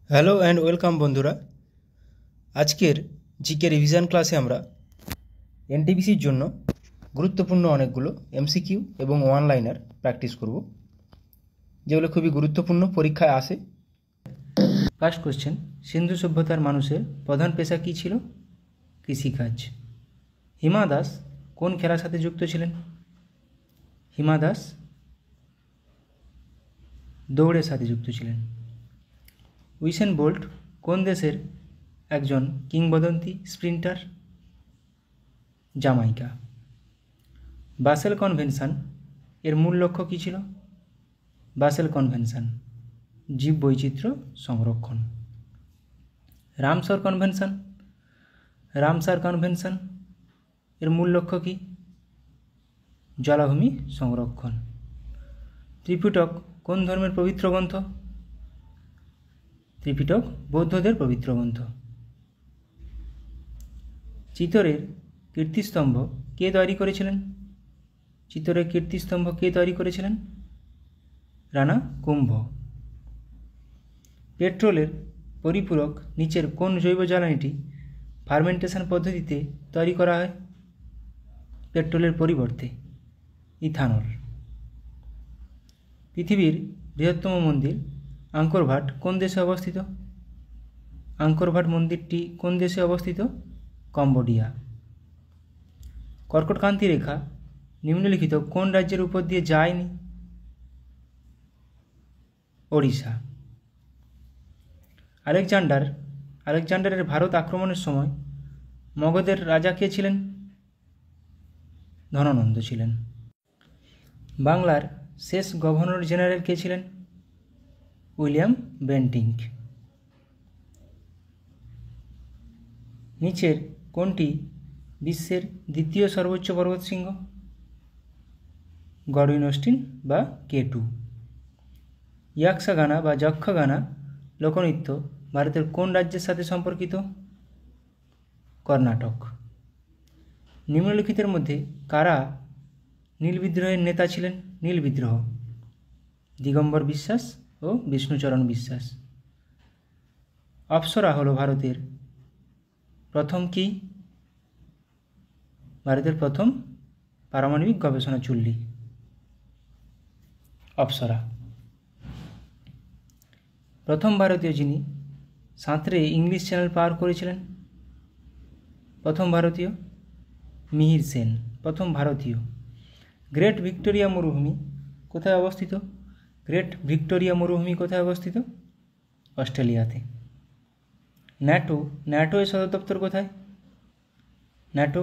Hello and welcome বন্ধুরা। আজকের GK revision ক্লাসে আমরা এনটিপিসির জন্য গুরুত্বপূর্ণ অনেকগুলো এমসিকিউ এবং ওয়ান লাইনার প্র্যাকটিস করব, যেগুলো খুবই গুরুত্বপূর্ণ, পরীক্ষায় আসে। ফার্স্ট কোশ্চেন, সিন্ধু সভ্যতার মানুষের প্রধান পেশা কী ছিল? কৃষিকাজ। হিমা দাস কোন খেলার সাথে যুক্ত ছিলেন? হিমা দাস দৌড়ের সাথে যুক্ত ছিলেন। উইসেন বোল্ট কোন দেশের একজন কিংবদন্তি স্প্রিন্টার? জামাইকা। বাসেল কনভেনশন এর মূল লক্ষ্য কী ছিল? বাসেল কনভেনশন জীববৈচিত্র্য সংরক্ষণ। রামসার কনভেনশন এর মূল লক্ষ্য কী? জলাভূমি সংরক্ষণ। ত্রিপিটক কোন ধর্মের পবিত্র গ্রন্থ? ত্রিপিটক বৌদ্ধদের পবিত্র গ্রন্থ। চিতোরের কীর্তিস্তম্ভ কে তৈরি করেছিলেন? চিতোরের কীর্তিস্তম্ভ কে তৈরি করেছিলেন? রানা কুম্ভ। পেট্রোলের পরিপূরক নিচের কোন জৈব জ্বালানিটি ফার্মেন্টেশন পদ্ধতিতে তৈরি করা হয়? পেট্রোলের পরিবর্তে ইথানল। পৃথিবীর বৃহত্তম মন্দির আঙ্কর ভাট কোন দেশে অবস্থিত? আঙ্কর ভাট মন্দিরটি কোন দেশে অবস্থিত? কম্বোডিয়া। কর্কটক্রান্তি রেখা নিম্নলিখিত কোন রাজ্যের উপর দিয়ে যায়নি? ওড়িশা। আলেকজান্ডারের ভারত আক্রমণের সময় মগধের রাজা কে ছিলেন? ধননন্দ ছিলেন। বাংলার শেষ গভর্নর জেনারেল কে ছিলেন? William Bentinck. নিচের কোনটি বিশ্বের দ্বিতীয় সর্বোচ্চ পর্বতশৃঙ্গ? গডউইন অস্টিন বা K2। ইয়াক্ষগানা বা যক্ষগানা লোকনৃত্য ভারতের কোন রাজ্যের সাথে সম্পর্কিত? কর্ণাটক। নিম্নলিখিতের মধ্যে কারা নীল বিদ্রোহের নেতা ছিলেন? নীল বিদ্রোহ দিগম্বর বিশ্বাস ও বিষ্ণুচরণ বিশ্বাস। অপ্সরা হল ভারতের প্রথম কি? ভারতের প্রথম পারমাণবিক গবেষণা চুল্লি অপ্সরা। প্রথম ভারতীয় যিনি সাঁতরে ইংলিশ চ্যানেল পার করেছিলেন? প্রথম ভারতীয় মিহির সেন। প্রথম ভারতীয়। গ্রেট ভিক্টোরিয়া মরুভূমি কোথায় অবস্থিত? গ্রেট ভিক্টোরিয়া মরুভূমি কোথায় অবস্থিত? অস্ট্রেলিয়াতে। ন্যাটো এর সদর দপ্তর কোথায়? ন্যাটো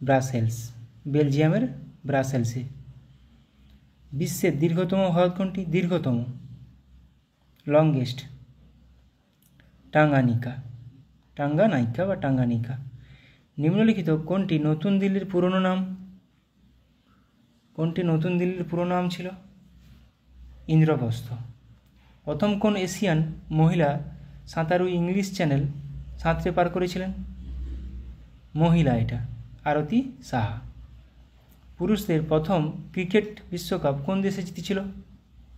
ব্রাসেলস, বেলজিয়ামের ব্রাসেলসে। বিশ্বের দীর্ঘতম হ্রদ কোনটি? দীর্ঘতম লংগেস্ট টাঙ্গানিকা। নিম্নলিখিত কোনটি নতুন দিল্লির পুরনো নাম? কোনটি নতুন দিল্লির পুরনো নাম ছিল? ইন্দ্রপ্রস্থ। প্রথম কোন এশিয়ান মহিলা সাঁতারু ইংলিশ চ্যানেল সাঁতরে পার করেছিলেন? মহিলা, এটা আরতি সাহা। পুরুষদের প্রথম ক্রিকেট বিশ্বকাপ কোন দেশে জিতেছিল?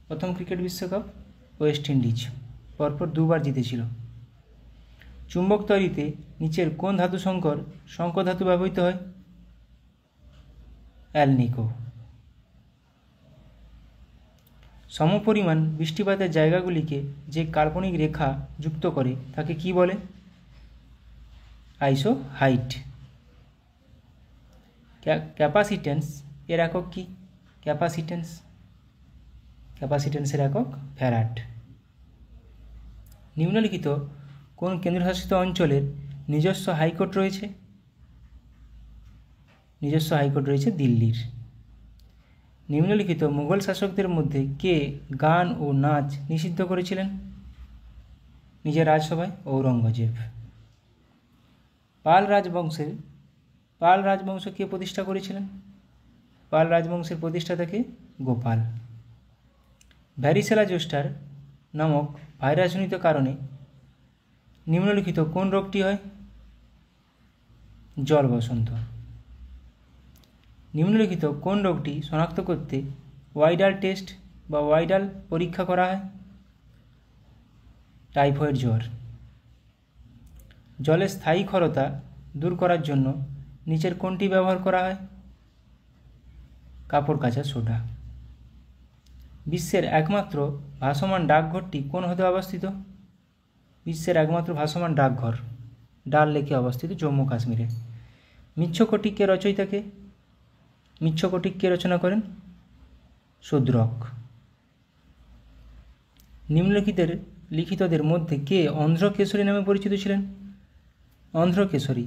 প্রথম ক্রিকেট বিশ্বকাপ ওয়েস্ট ইন্ডিজ, পরপর দুবার জিতেছিল। চুম্বক তৈরিতে নিচের কোন ধাতু সংকর ধাতু ব্যবহৃত হয়? অ্যালনিকো। সমপরিমাণ বৃষ্টিপাতের জায়গাগুলিকে যে কাল্পনিক রেখা যুক্ত করে তাকে কি বলে? আইসোহাইট। ক্যাপাসিট্যান্স এর একক কি? ক্যাপাসিট্যান্সের একক ফ্যারাড। নিম্নলিখিত কোন কেন্দ্রশাসিত অঞ্চলের নিজস্ব হাইকোর্ট রয়েছে? নিজস্ব হাইকোর্ট রয়েছে দিল্লির। নিম্নলিখিত মুঘল শাসকদের মধ্যে কে গান ও নাচ নিষিদ্ধ করেছিলেন নিজের রাজসভায়? ঔরঙ্গজেব। পাল রাজবংশ কে প্রতিষ্ঠা করেছিলেন? পাল রাজবংশের প্রতিষ্ঠাতা কে? গোপাল। ভ্যারিসেলা জোস্টার নামক ভাইরাসজনিত কারণে নিম্নলিখিত কোন রোগটি হয়? জল বসন্ত। নিম্নলিখিত কোন রোগটি শনাক্ত করতে ওয়াইডাল টেস্ট বা ওয়াইডাল পরীক্ষা করা হয়? টাইফয়েড জ্বর। জলের স্থায়ী ক্ষরতা দূর করার জন্য নিচের কোনটি ব্যবহার করা হয়? কাপড় কাচা সোডা। বিশ্বের একমাত্র ভাসমান ডাকঘরটি কোন হ্রদে অবস্থিত? বিশ্বের একমাত্র ভাসমান ডাকঘর ডাল লেকে অবস্থিত, জম্মু কাশ্মীরে। মিচ্ছকটিক রচয়িতাকে? মিচ্ছকটিক রচনা করেন? শূদ্রক। নিম্নলিখিতের লিখিতদের মধ্যে কে অন্ধ্রকেশরী নামে পরিচিত ছিলেন? অন্ধ্রকেশরী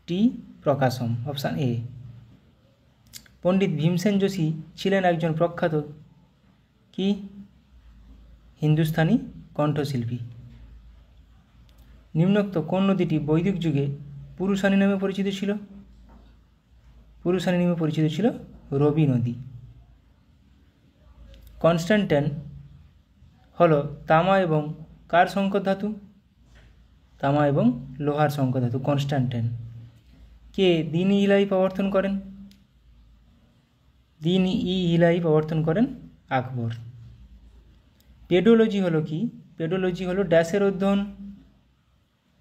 টি প্রকাশম, অপশান এ। পণ্ডিত ভীমসেন যোশী ছিলেন একজন প্রখ্যাত কি হিন্দুস্তানি কণ্ঠশিল্পী। নিম্নোক্ত কোন নদীটি বৈদিক যুগে পুরুষানী নামে পরিচিত ছিল? পুরুষানী নামে পরিচিত ছিল রবি নদী। কনস্ট্যান্টাইন হল তামা এবং কার সংকর ধাতু? তামা এবং লোহার সংকর ধাতু কনস্ট্যান্টাইন। কে দিন-ই ইলাহি প্রবর্তন করেন? দিন-ই ইলাহি প্রবর্তন করেন আকবর। পেডোলজি হলো কি? পেডোলজি হলো ড্যাশের অধ্যয়ন,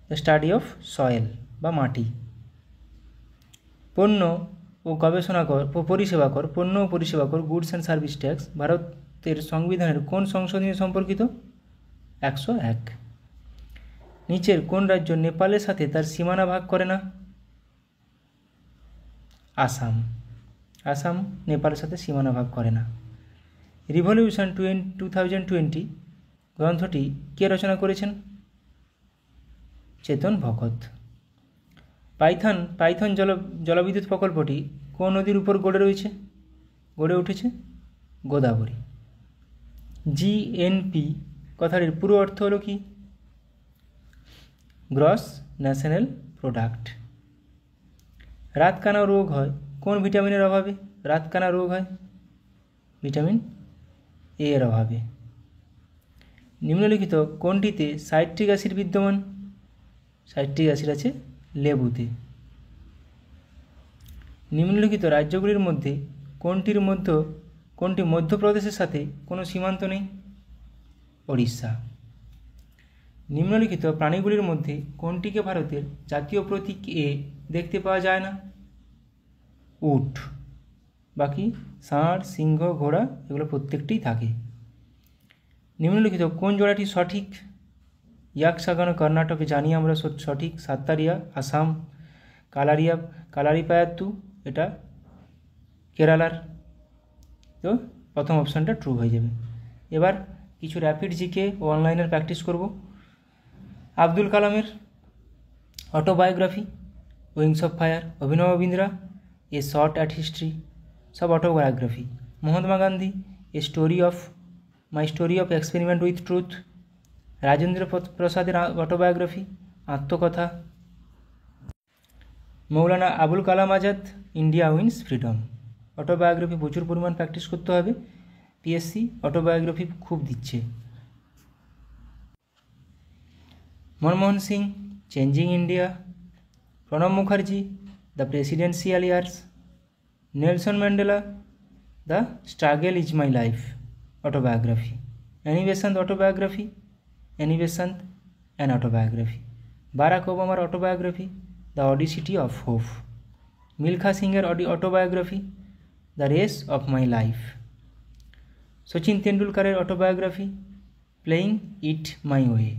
দ্য স্টাডি অফ সয়েল বা মাটি। পণ্য ও গবেষণা কর পরিষেবা কর, পণ্য ও পরিষেবা কর, গুডস অ্যান্ড সার্ভিস ট্যাক্স ভারতের সংবিধানের কোন সংশোধনী সম্পর্কিত? 101। নিচের কোন রাজ্য নেপালের সাথে তার সীমানা ভাগ করে না? আসাম। আসাম নেপালের সাথে সীমানা ভাগ করে না। রিভলিউশন 2020 গ্রন্থটি কে রচনা করেছেন? চেতন ভগত। পাইথন জলবিদ্যুৎ প্রকল্পটি কোন নদীর উপর গড়ে উঠেছে? গোদাবরী। জিএনপি কথাটির পুরো অর্থ হলো কি? Gross national product. রাতকানা রোগ হয় কোন ভিটামিনের অভাবে? রাতকানা রোগ হয় ভিটামিন এ এর অভাবে। নিম্নলিখিত কোনটিতে সাইট্রিক অ্যাসিড বিদ্যমান? সাইট্রিক অ্যাসিড আছে লেবুতে। নিম্নলিখিত রাজ্যগুলির মধ্যে কোনটি মধ্যপ্রদেশের সাথে কোনো সীমান্ত নেই? ওড়িশা। নিম্নলিখিত প্রাণীগুলির মধ্যে কোনটিকে ভারতের জাতীয় প্রতীক এ দেখতে পাওয়া যায় না? উট। বাকি ষাঁড়, সিংহ, ঘোড়া এগুলো প্রত্যেকটিই থাকে। নিম্নলিখিত কোন জোড়াটি সঠিক? ইয়াকশাগান কর্ণাটকে জানি আমরা সঠিক, সাত্তারিয়া আসাম, কালারিপায়াত্তু এটা কেরালার। তো প্রথম অপশানটা ট্রু হয়ে যাবে। এবার কিছু র্যাপিড জিকে ও অনলাইনের প্র্যাকটিস করব। আব্দুল কালামের autobiography, wings of fire, Abhinav Bindra a shot at history, সব autobiography. Mahatma Gandhi my story of experiment with truth, Rajendra প্রসাদের অটোবায়োগ্রাফি, আত্মকথা। Maulana Abul Kalam Azad, India wins freedom. Autobiography প্রচুর পরিমাণ প্র্যাকটিস করতে হবে, পিএসসি অটোবায়োগ্রাফি খুব দিচ্ছে। Manmohan Singh, changing India. Pranab Mukherjee, the presidential years. Nelson Mandela, the struggle is my life autobiography. Annie Besant autobiography, Annie Besant an autobiography. Barack ওবামার autobiography, the audacity of hope. Milkha সিংয়ের autobiography, the race of my life. Sachin তেন্ডুলকরের autobiography, playing it my way.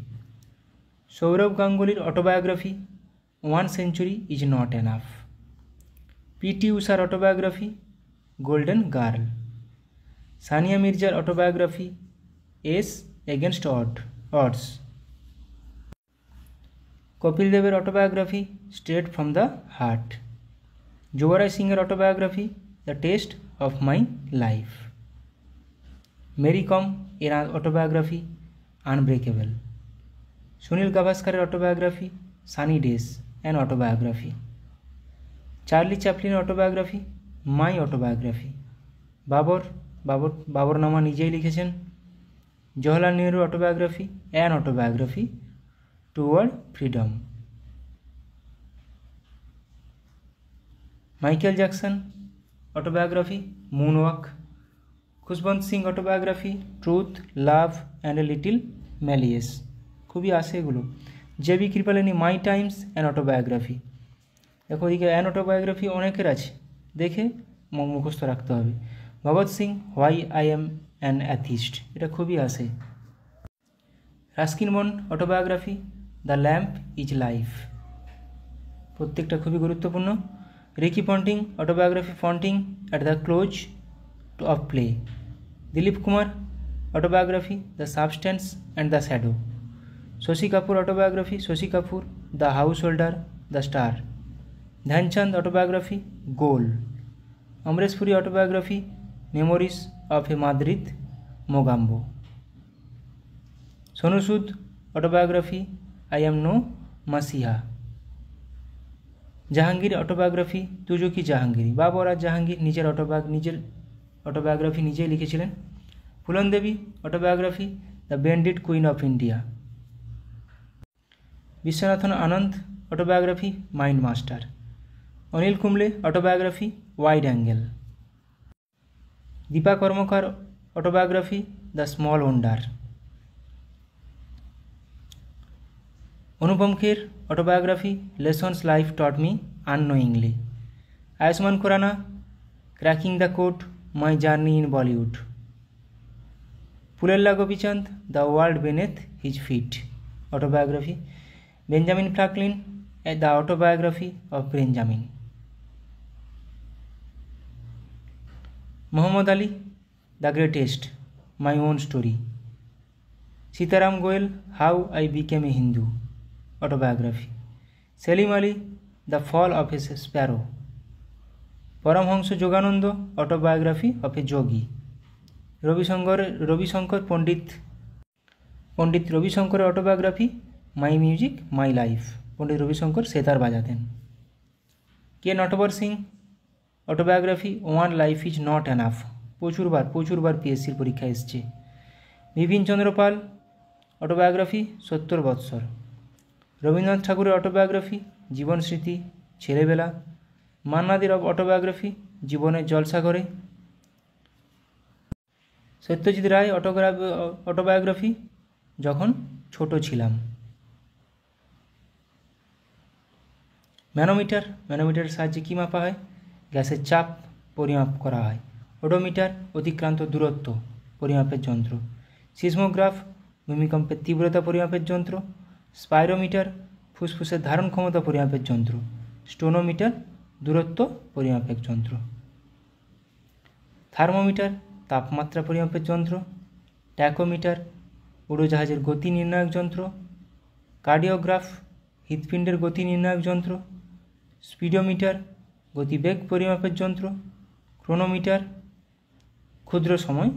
Sourav গাঙ্গুলির autobiography, 1 century is not enough. PT উষার autobiography, golden girl. Sania মির্জার autobiography, ace against odds. Kapil দেবের autobiography, straight from the heart. Yuvraj সিংয়ের autobiography, the test of my life. Mary Kom এর autobiography, unbreakable. Sunil গাভাস্কারের autobiography, sunny days an autobiography. Charlie চ্যাপলিনের autobiography, my autobiography. Baburnama নিজেই লিখেছেন। জওহরলাল নেহরুর autobiography, an autobiography toward freedom. Michael Jackson autobiography, moonwalk. Khushwant Singh autobiography, truth, love and a little malice. খুবই আসে এগুলো। JB. Kripalani my times an autobiography. দেখো ওদিকে অ্যান অটোবায়োগ্রাফি অনেকের আছে, দেখে মুখস্থ রাখতে হবে। Bhagat Singh why I am an atheist, এটা খুবই আসে। Ruskin Bond autobiography the lamp is life, প্রত্যেকটা খুবই গুরুত্বপূর্ণ। Ricky Ponting autobiography Ponting at the close of play. Dilip Kumar autobiography the substance and the shadow. Shashi Kapoor autobiography Shashi Kapoor the householder the star. Dhyan Chand autobiography goal. Amrish Puri autobiography memories of a Madrid Mogambo. Sonu Sood autobiography I am no messiah. Jahangir autobiography Tuzuk কি জাহাঙ্গীরি। বাবরাজ জাহাঙ্গীর নিজের autobiography নিজেই লিখেছিলেন। Phoolan Devi autobiography the bandit queen of India. Viswanathan Anand autobiography mind master. Anil Kumble autobiography wide angle. Dipa Karmakar autobiography the small wonder. Anupam Kher autobiography lessons life taught me unknowingly. Ayushmann Khurrana cracking the code my journey in Bollywood. Pullela Gopichand the world beneath his feet autobiography. Benjamin Franklin the autobiography of Benjamin. Muhammad Ali the greatest my own story. Sitaram Goel how I became a Hindu autobiography. Salim Ali the fall of a sparrow. Paramahansa Yogananda autobiography of a yogi. Ravi Shankar Pandit রবিশঙ্করের autobiography my music my life. Pandit Ravi Shankar sitar বাজাতেন। K Natwar Singh autobiography one life is not enough, প্রচুরবার পিএসসির পরীক্ষা এসছে। Bipin Chandra Pal autobiography 70 বৎসর। রবীন্দ্রনাথ ঠাকুরের autobiography জীবন স্মৃতি ছেলেবেলা। মান্নাদের অটোবায়োগ্রাফি জীবনের জলসাগরে। সত্যজিৎ রায় অটোবায়োগ্রাফি যখন ছোট ছিলাম। ম্যানোমিটারের সাহায্যে কী মাপা হয়? গ্যাসের চাপ পরিমাপ করা হয়। ওডোমিটার অতিক্রান্ত দূরত্ব পরিমাপের যন্ত্র। সিসমোগ্রাফ ভূমিকম্পের তীব্রতা পরিমাপের যন্ত্র। স্পাইরোমিটার ফুসফুসের ধারণ ক্ষমতা পরিমাপের যন্ত্র। স্টোনোমিটার দূরত্ব পরিমাপের যন্ত্র। থার্মোমিটার তাপমাত্রা পরিমাপের যন্ত্র। ট্যাকোমিটার উড়োজাহাজের গতি নির্ণায়ক যন্ত্র। কার্ডিওগ্রাফ হৃৎপিণ্ডের গতি নির্ণায়ক যন্ত্র। স্পিডোমিটার গতিবেগ পরিমাপের যন্ত্র। ক্রোনোমিটার ক্ষুদ্র সময়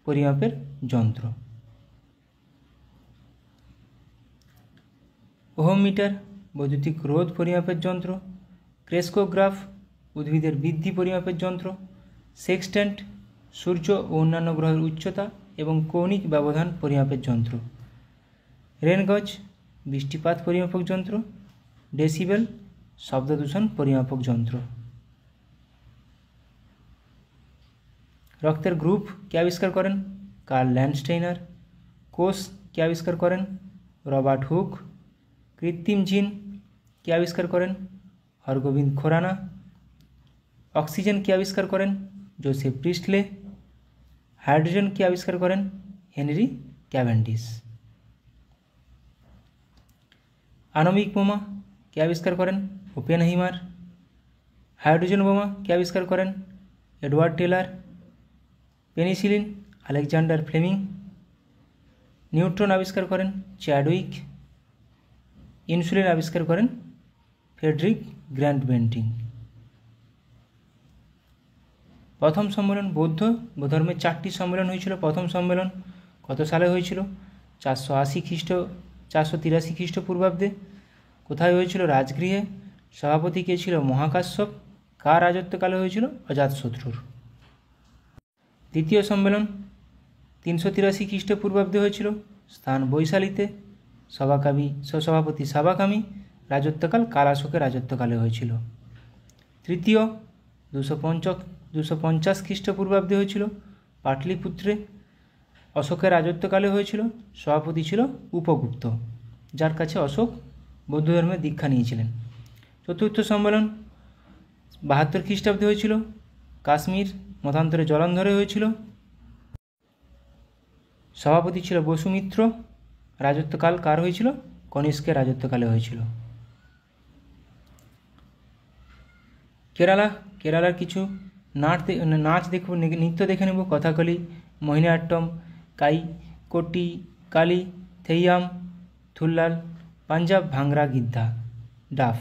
পরিমাপের যন্ত্র। ওহমমিটার বৈদ্যুতিক রোধ পরিমাপের যন্ত্র। ক্রেস্কোগ্রাফ উদ্ভিদের বৃদ্ধি পরিমাপের যন্ত্র। সেক্সট্যান্ট সূর্য ও অন্যান্য গ্রহের উচ্চতা এবং কৌণিক ব্যবধান পরিমাপের যন্ত্র। রেনগজ বৃষ্টিপাত পরিমাপক যন্ত্র। ডেসিবেল শব্দদূষণ পরিমাপক যন্ত্র। রক্তের গ্রুপ কে আবিষ্কার করেন? Karl Landsteiner. কোষ কে আবিষ্কার করেন? Robert Hooke. কৃত্রিম জিন কে আবিষ্কার করেন? হরগোবিন্দ খোরানা। অক্সিজেন কে আবিষ্কার করেন? জোসেফ প্রিস্টলে। হাইড্রোজেন কে আবিষ্কার করেন? Henry Cavendish. আণবিক বোমা কে আবিষ্কার করেন? ওপেনহাইমার। হাইড্রোজেন বোমা কে আবিষ্কার করেন? Edward Teller. Penicillin Alexander Fleming. Neutron আবিষ্কার করেন চ্যাডউইক। ইনসুলিন আবিষ্কার করেন ফ্রেডরিক গ্র্যান্ট বেন্টিং। প্রথম সম্মেলন বৌদ্ধ ধর্মের 4টি সম্মেলন হয়েছিল। প্রথম সম্মেলন কত সালে হয়েছিল? 483 খ্রিস্টপূর্বাব্দে। কোথায় হয়েছিল? রাজগৃহে। সভাপতি কে ছিল? মহাকাশ্যপ। কার রাজত্বকালে হয়েছিল? অজাতশত্রুর। দ্বিতীয় সম্মেলন 383 খ্রিস্টপূর্বাব্দে হয়েছিল। স্থান বৈশালীতে। সভাপতি সাবাকামী। রাজত্বকাল কালাশোকের রাজত্বকালে হয়েছিল। তৃতীয় 250 খ্রিস্টপূর্বাব্দে হয়েছিল পাটলিপুত্রে। অশোকের রাজত্বকালে হয়েছিল। সভাপতি ছিল উপগুপ্ত, যার কাছে অশোক বৌদ্ধ ধর্মের দীক্ষা নিয়েছিলেন। চতুর্থ সম্মেলন 72 খ্রিস্টাব্দে হয়েছিল। কাশ্মীর মতান্তরে জলান্ধরে হয়েছিল। সভাপতি ছিল বসুমিত্র। রাজত্বকাল কার হয়েছিল? কনিষ্কের রাজত্বকালে হয়েছিল। কেরালার কিছু নাচ দেখব, নৃত্য দেখে নেব। কথাকলি, মোহিনীআট্টম, কাইকোটি কালি, থেইয়াম, থুল্লাল। পাঞ্জাব ভাংরা গিদ্ধা, ডাফ।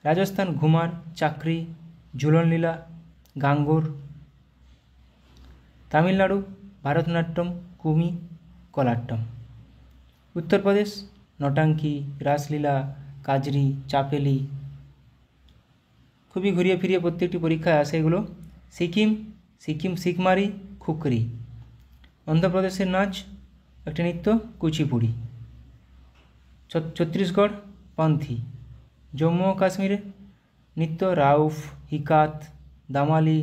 রাজস্থান ঘুমার, চাকরি, ঝুলন লীলা, গাঙ্গোর। তামিলনাড়ু ভারতনাট্যম, কুমি, কলাট্টম। উত্তরপ্রদেশ নটাঙ্কি, রাসলীলা, কাজরি, চাপেলি। খুবই ঘুরিয়ে ফিরিয়ে প্রত্যেকটি পরীক্ষায় আসে এগুলো। সিকিম শিখমারি, খুকরি। অন্ধ্রপ্রদেশের নাচ একটি নৃত্য কুচিপুড়ি। ছত্তিশগড় পন্থী। জম্মু ও কাশ্মীরে নৃত্য রাউফ, হিকাত, দামালি,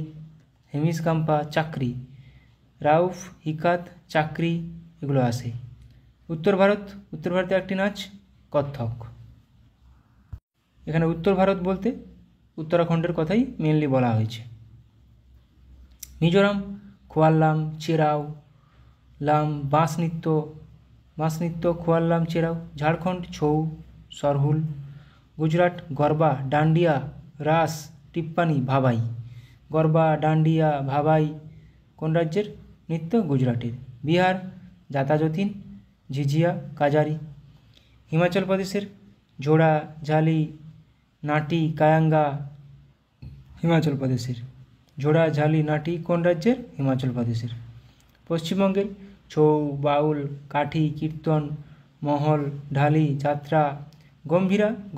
হেমিস কাম্পা, চাকরি। রাউফ, হিকাত, চাকরি এগুলো আসে। উত্তর ভারতে একটি নাচ কত্থক। এখানে উত্তর ভারত বলতে উত্তরাখণ্ডের কথাই মেনলি বলা হয়েছে। মিজোরাম খোয়াল্লাম, চেরাও, লাম, বাঁশ নৃত্য খোয়াল্লাম, চেরাও। ঝাড়খণ্ড ছৌ, সরহুল। গুজরাট গরবা, ডান্ডিয়া, রাস, টিপ্পানি, ভাবাই। গরবা, ডান্ডিয়া, ভাবাই কোন রাজ্যের নৃত্য? গুজরাটের। বিহার জাতা যতীন, ঝিঝিয়া, কাজারি। হিমাচল প্রদেশের ঝোড়া, ঝালি, নাটি, কায়াঙ্গা হিমাচল প্রদেশের। ঝোড়া, ঝালি, নাটি কোন রাজ্যের? হিমাচল প্রদেশের। পশ্চিমবঙ্গের ছৌ, বাউল, কাঠি, কীর্তন, মহল, ঢালি, যাত্রা,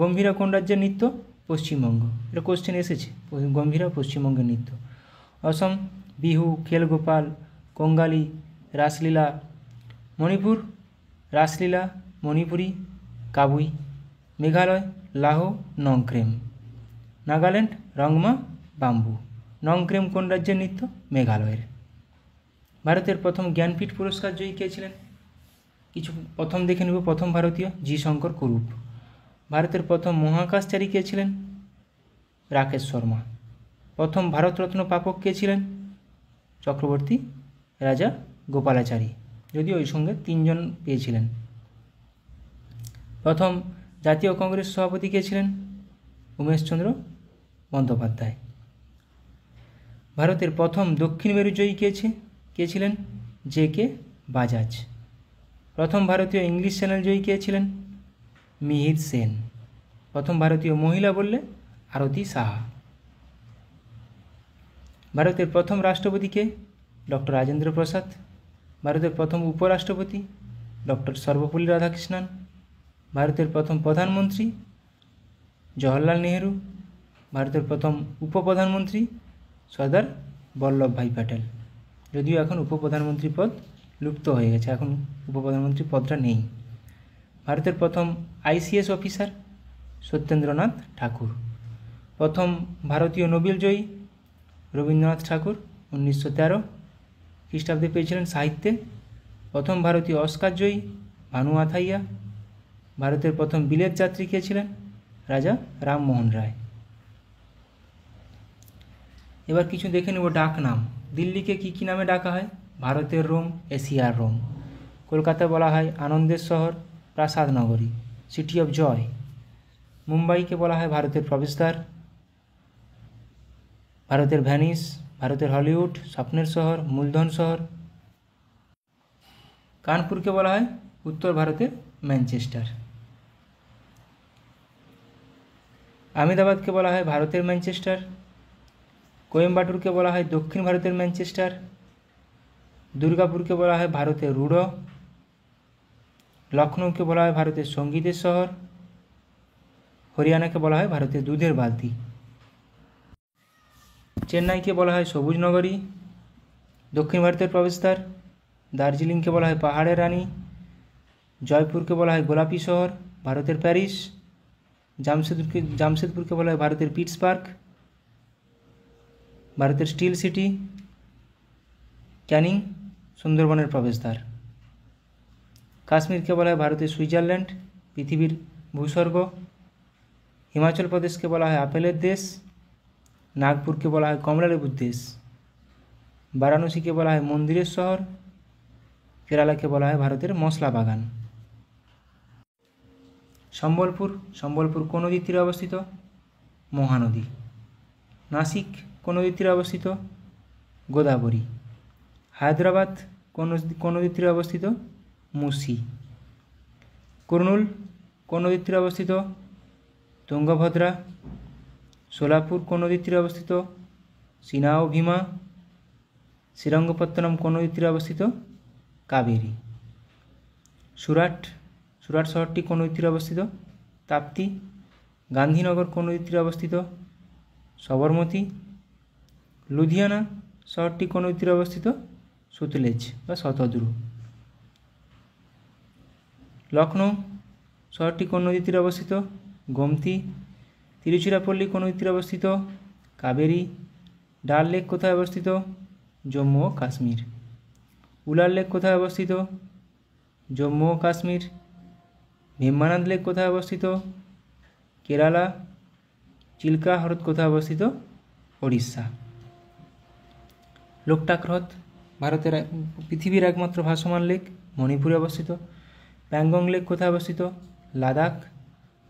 গম্ভীরা কোন রাজ্যের নৃত্য? পশ্চিমবঙ্গ। এটা কোশ্চেন এসেছে, গম্ভীরা পশ্চিমবঙ্গের নৃত্য। অসম বিহু, খেলগোপাল, কঙ্গালি, রাসলীলা। মণিপুর রাসলীলা, মণিপুরি, কাবুই। মেঘালয় লাহো, নংক্রেম। নাগাল্যান্ড রংমা, বাম্বু। নংক্রেম কোন রাজ্যের নৃত্য? মেঘালয়ের। ভারতের প্রথম জ্ঞানপীঠ পুরস্কার জয়ী কে ছিলেন? প্রথম দেখে নেব। প্রথম ভারতীয় জি শঙ্কর কুরুপ। ভারতের প্রথম মহাকাশচারী কে ছিলেন? রাকেশ শর্মা। প্রথম ভারতরত্ন প্রাপক কে ছিলেন? চক্রবর্তী রাজা গোপালাচারী, যদিও ওই সঙ্গে 3 জন পেয়েছিলেন। প্রথম জাতীয় কংগ্রেস সভাপতি কে ছিলেন? উমেশচন্দ্র বন্দ্যোপাধ্যায়। ভারতের প্রথম দক্ষিণ মেরু জয়ী কে ছিলেন? জে.কে. বাজাজ। প্রথম ভারতীয় ইংলিশ চ্যানেল জয়ী কে ছিলেন? মিহির সেন। প্রথম ভারতীয় মহিলা বললে আরতি সাহা। ভারতের প্রথম রাষ্ট্রপতি কে? ডক্টর রাজেন্দ্র প্রসাদ। ভারতের প্রথম উপরাষ্ট্রপতি ডক্টর সর্বপল্লী রাধাকৃষ্ণন। ভারতের প্রথম প্রধানমন্ত্রী জওহরলাল নেহেরু। ভারতের প্রথম উপপ্রধানমন্ত্রী সর্দার বল্লভভাই প্যাটেল, যদিও এখন উপপ্রধানমন্ত্রী পদ লুপ্ত হয়ে গেছে, এখন উপপ্রধানমন্ত্রী পদটা নেই। ভারতের প্রথম আইসিএস অফিসার সত্যেন্দ্রনাথ ঠাকুর। প্রথম ভারতীয় নোবেল জয়ী রবীন্দ্রনাথ ঠাকুর 1913 খ্রিস্টাব্দে পেয়েছিলেন সাহিত্যে। প্রথম ভারতীয় অস্কার জয়ী ভানু আথাইয়া। ভারতের প্রথম বিলেত যাত্রী কে ছিলেন? রাজা রামমোহন রায়। এবার কিছু দেখে নেব ডাক নাম। দিল্লিকে কী নামে ডাকা হয়? ভারতের রোম, এশিয়ার রোম। কলকাতা বলা হয় আনন্দের শহর, প্রাসাদ নগরী, সিটি অফ জয়। মুম্বাইকে বলা হয় ভারতের প্রবেশদ্বার, ভারতের ভ্যানিস, ভারতের হলিউড, স্বপ্নের শহর, মূলধন শহর। কানপুরকে বলা হয় উত্তর ভারতের ম্যানচেস্টার। আহমেদাবাদকে বলা হয় ভারতের ম্যানচেস্টার। কোয়েম্বাটুরকে বলা হয় দক্ষিণ ভারতের ম্যানচেস্টার। দুর্গাপুরকে বলা হয় ভারতের রুড়ো। লখনৌকে বলা হয় ভারতের সঙ্গীতের শহর। হরিয়ানাকে বলা হয় ভারতের দুধের বালতি। চেন্নাইকে বলা হয় সবুজ নগরী, দক্ষিণ ভারতের প্রবেশদ্বার। দার্জিলিংকে বলা হয় পাহাড়ের রানী। জয়পুরকে বলা হয় গোলাপি শহর, ভারতের প্যারিস। জামশেদপুরকে বলা হয় ভারতের পিটসবার্গ, ভারতের স্টিল সিটি। ক্যানিং সুন্দরবনের প্রবেশদ্বার। কাশ্মীরকে বলা হয় ভারতের সুইজারল্যান্ড, পৃথিবীর ভূস্বর্গ। হিমাচল প্রদেশকে বলা হয় আপেলের দেশ। নাগপুরকে বলা হয় কমলালেবুর দেশ। বারাণসীকে বলা হয় মন্দিরের শহর। কেরালাকে বলা হয় ভারতের মশলা বাগান। সম্বলপুর কোন নদীর তীরে অবস্থিত? মহানদী। নাসিক কোন নদীর তীরে অবস্থিত? গোদাবরী। হায়দ্রাবাদ কোন নদীর তীরে অবস্থিত? মুসি। কুর্নুল কোন নদীর তীরে অবস্থিত? তুঙ্গভদ্রা। সোলাপুর কোন নদীর তীরে অবস্থিত? সিনা ও ভীমা। শ্রীরঙ্গপত্তনম কোন নদীর তীরে অবস্থিত? কাবেরী। সুরাট শহরটি কোন নদীর তীরে অবস্থিত? তাপ্তি। গান্ধীনগর কোন নদীর তীরে অবস্থিত? সবরমতী। লুধিয়ানা শহরটি কোন নদীর তীরে অবস্থিত? সুতলেজ বা শতদ্রু। লখনৌ শহরটি কোন নদীর তীরে অবস্থিত? গোমতী। তিরুচিরাপল্লী কোন নদীর তীরে অবস্থিত? কাবেরী। ডাল লেক কোথায় অবস্থিত? জম্মু ও কাশ্মীর। উলার লেক কোথায় অবস্থিত? জম্মু ও কাশ্মীর। ভীমানন্দ লেক কোথায় অবস্থিত? কেরালা। চিল্কা হ্রদ কোথায় অবস্থিত? ওড়িশা। লোকটাক হ্রদ ভারতের পৃথিবীর একমাত্র ভাসমান লেক, মণিপুরে অবস্থিত। প্যাংগং লেক কোথায় অবস্থিত? লাদাখ।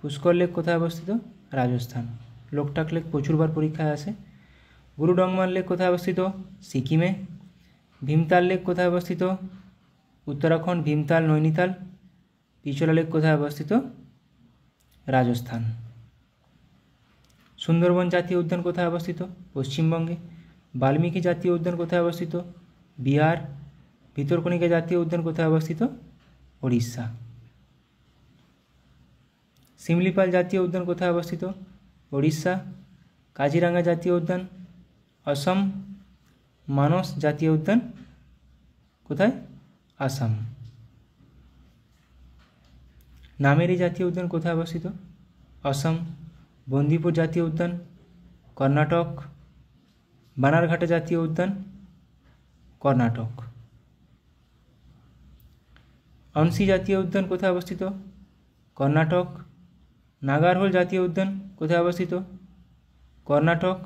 পুষ্কর লেক কোথায় অবস্থিত? রাজস্থান। লোকটাক লেক প্রচুরবার পরীক্ষায় আসে। গুরুডংমান লেক কোথায় অবস্থিত? সিকিমে। ভীমতাল লেক কোথায় অবস্থিত? উত্তরাখণ্ড। ভীমতাল নৈনিতাল। পিছলা লেক কোথায় অবস্থিত? রাজস্থান। সুন্দরবন জাতীয় উদ্যান কোথায় অবস্থিত? পশ্চিমবঙ্গে। বাল্মীকি জাতীয় উদ্যান কোথায় অবস্থিত? বিহার। ভিতরকণিকা জাতীয় উদ্যান কোথায় অবস্থিত? ওড়িশা। শিমলিপাল জাতীয় উদ্যান কোথায় অবস্থিত? ওড়িশা। কাজিরাঙ্গা জাতীয় উদ্যান অসম। মানস জাতীয় উদ্যান কোথায়? আসাম। নামেরি জাতীয় উদ্যান কোথায় অবস্থিত? অসম। বন্দিপুর জাতীয় উদ্যান কর্ণাটক। বানারঘাটা জাতীয় উদ্যান কর্ণাটক। অংশী জাতীয় উদ্যান কোথায় অবস্থিত? কর্ণাটক। নাগারহোল জাতীয় উদ্যান কোথায় অবস্থিত? কর্ণাটক।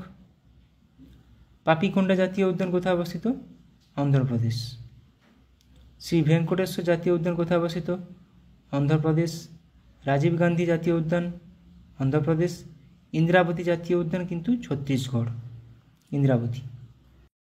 পাপিকোন্ডা জাতীয় উদ্যান কোথায় অবস্থিত? অন্ধ্রপ্রদেশ। শ্রী ভেঙ্কটেশ্বর জাতীয় উদ্যান কোথায় অবস্থিত? অন্ধ্রপ্রদেশ। রাজীব গান্ধী জাতীয় উদ্যান অন্ধ্রপ্রদেশ। ইন্দ্রাবতী জাতীয় উদ্যান কিন্তু ছত্তিশগড়। ইন্দ্রাবতী।